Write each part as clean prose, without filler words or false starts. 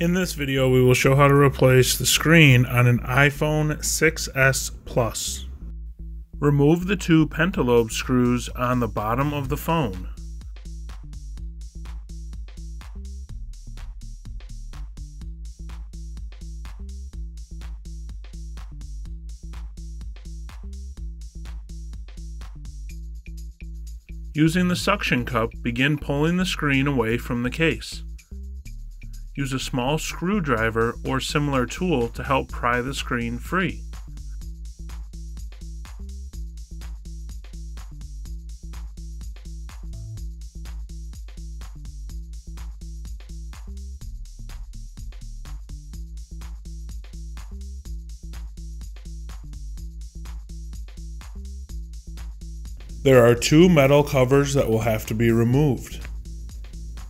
In this video, we will show how to replace the screen on an iPhone 6s Plus. Remove the two pentalobe screws on the bottom of the phone. Using the suction cup, begin pulling the screen away from the case. Use a small screwdriver or similar tool to help pry the screen free. There are two metal covers that will have to be removed.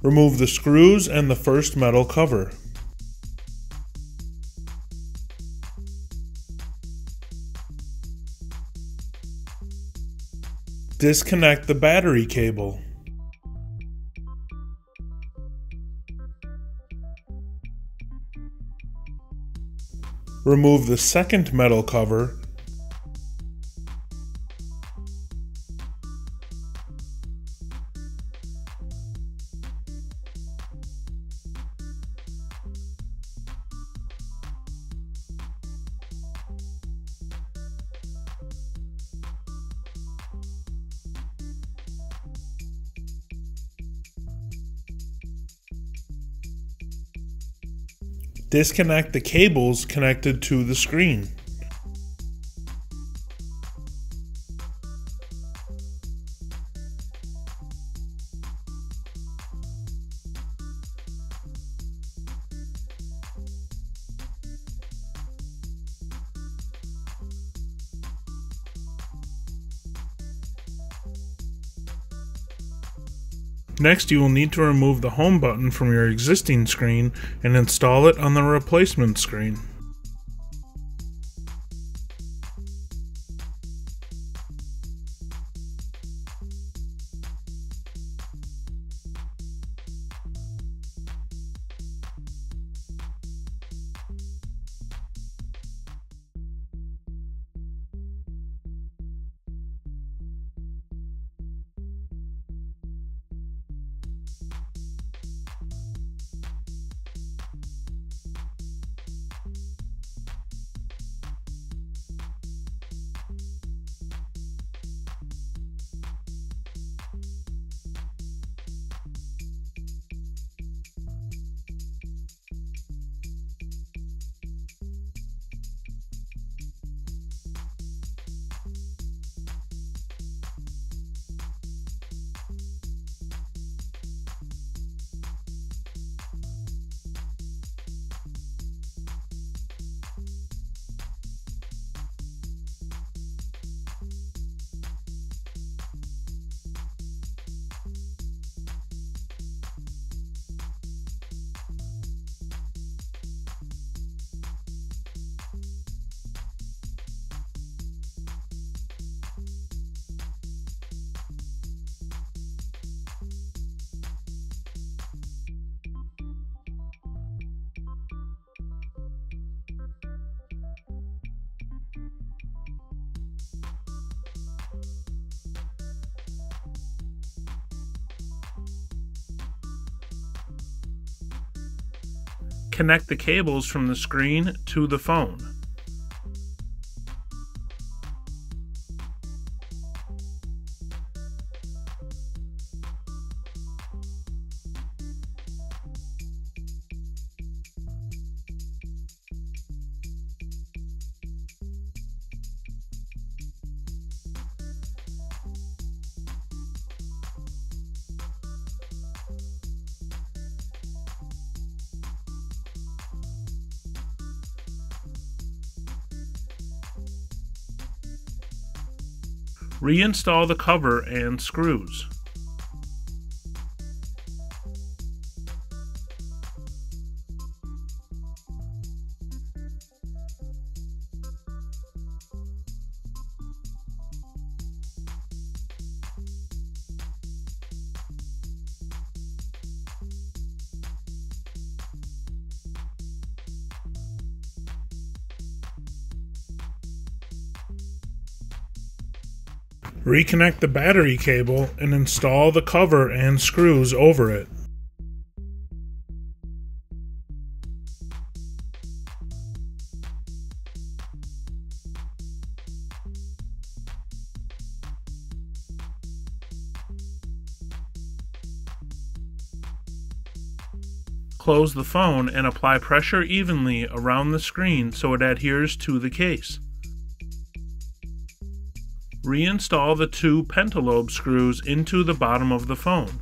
Remove the screws and the first metal cover. Disconnect the battery cable. Remove the second metal cover. Disconnect the cables connected to the screen. Next, you will need to remove the home button from your existing screen and install it on the replacement screen. Connect the cables from the screen to the phone. Reinstall the cover and screws. Reconnect the battery cable and install the cover and screws over it. Close the phone and apply pressure evenly around the screen so it adheres to the case. Reinstall the two pentalobe screws into the bottom of the phone.